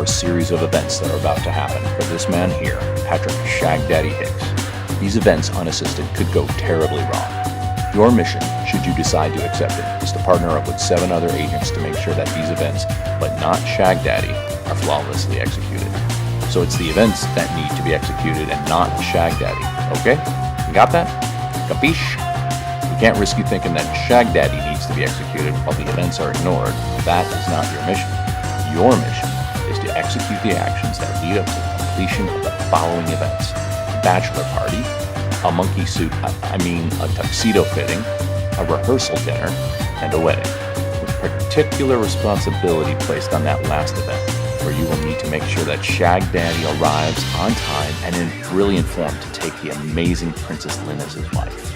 a series of events that are about to happen for this man here, Patrick Shagdaddy Hicks. These events, unassisted, could go terribly wrong. Your mission, should you decide to accept it, is to partner up with 7 other agents to make sure that these events, but not Shagdaddy, are flawlessly executed. So it's the events that need to be executed and not Shagdaddy, okay? You got that? Capiche? We can't risk you thinking that Shagdaddy needs to be executed while the events are ignored. That is not your mission. Your mission is to execute the actions that lead up to the completion of the following events: a bachelor party, a monkey suit, a tuxedo fitting, a rehearsal dinner, and a wedding, with particular responsibility placed on that last event, where you will need to make sure that Shagdaddy arrives on time and in brilliant form to take the amazing Princess Lynn as his wife.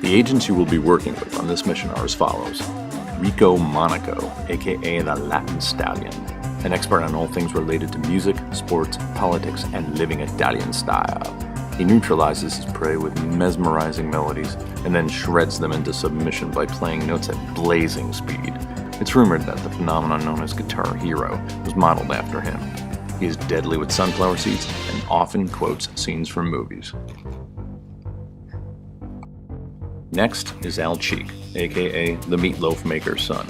The agents you will be working with on this mission are as follows: Rico Monaco, aka the Latin Stallion, an expert on all things related to music, sports, politics, and living Italian style. He neutralizes his prey with mesmerizing melodies and then shreds them into submission by playing notes at blazing speed. It's rumored that the phenomenon known as Guitar Hero was modeled after him. He is deadly with sunflower seeds and often quotes scenes from movies. Next is Al Cheek, aka the Meatloaf Maker's son,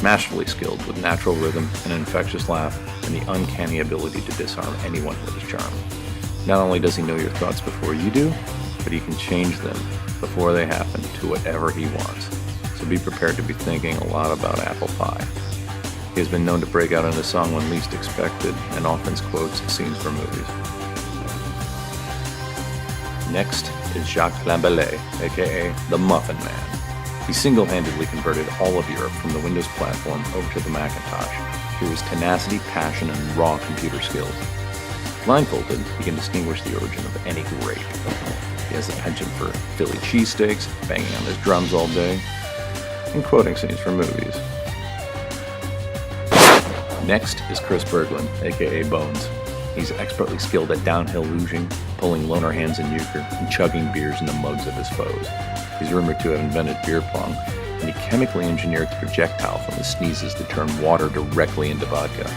masterfully skilled with natural rhythm, an infectious laugh, and the uncanny ability to disarm anyone with his charm. Not only does he know your thoughts before you do, but he can change them before they happen to whatever he wants. So be prepared to be thinking a lot about apple pie. He has been known to break out into song when least expected, and often quotes scenes from movies. Next is Jacques Lambelet, aka the Muffin Man. He single-handedly converted all of Europe from the Windows platform over to the Macintosh through his tenacity, passion, and raw computer skills. Blindfolded, he can distinguish the origin of any grape. He has a penchant for Philly cheesesteaks, banging on his drums all day, and quoting scenes from movies. Next is Chris Berglund, aka Bones. He's expertly skilled at downhill luging, pulling loner hands in euchre, and chugging beers in the mugs of his foes. He's rumored to have invented beer pong, and he chemically engineered the projectile from his sneezes to turn water directly into vodka.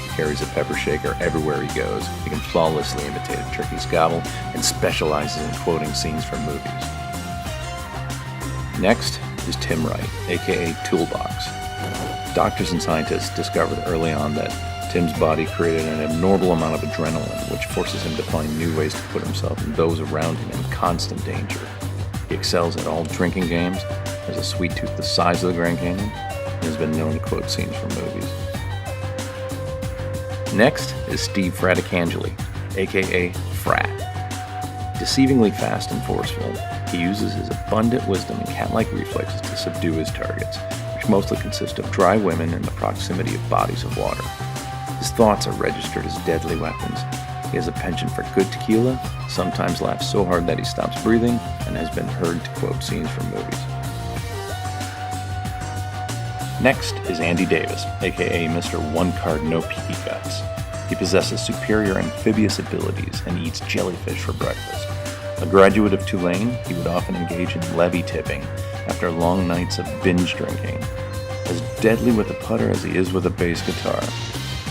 He carries a pepper shaker everywhere he goes. He can flawlessly imitate a turkey's gobble and specializes in quoting scenes from movies. Next is Tim Wright, aka Toolbox. Doctors and scientists discovered early on that Tim's body created an abnormal amount of adrenaline, which forces him to find new ways to put himself and those around him in constant danger. He excels at all drinking games, has a sweet tooth the size of the Grand Canyon, and has been known to quote scenes from movies. Next is Steve Fraticangeli, aka Frat. Deceivingly fast and forceful, he uses his abundant wisdom and cat-like reflexes to subdue his targets, which mostly consist of dry women in the proximity of bodies of water. His thoughts are registered as deadly weapons. He has a penchant for good tequila, sometimes laughs so hard that he stops breathing, and has been heard to quote scenes from movies. Next is Andy Davis, aka Mr. One Card No Peaky Guts. He possesses superior amphibious abilities and eats jellyfish for breakfast. A graduate of Tulane, he would often engage in levee tipping after long nights of binge drinking. As deadly with a putter as he is with a bass guitar,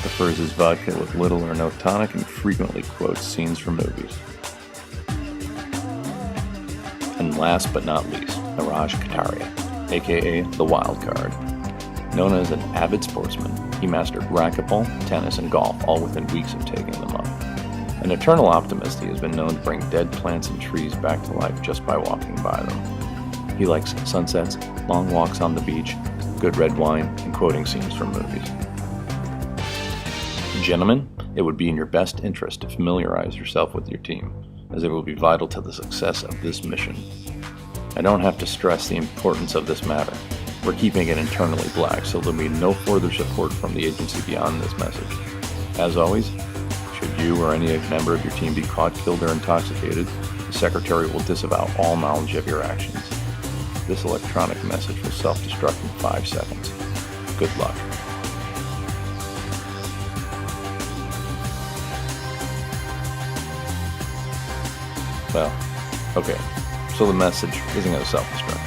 prefers his vodka with little or no tonic, and frequently quotes scenes from movies. And last but not least, Neeraj Kataria, aka the Wild Card. Known as an avid sportsman, he mastered racquetball, tennis, and golf all within weeks of taking them up. An eternal optimist, he has been known to bring dead plants and trees back to life just by walking by them. He likes sunsets, long walks on the beach, good red wine, and quoting scenes from movies. Gentlemen, it would be in your best interest to familiarize yourself with your team, as it will be vital to the success of this mission. I don't have to stress the importance of this matter. We're keeping it internally black, so there'll be no further support from the agency beyond this message. As always, should you or any member of your team be caught, killed, or intoxicated, the Secretary will disavow all knowledge of your actions. This electronic message will self-destruct in 5 seconds. Good luck. Well, okay, so the message isn't going to self-destruct.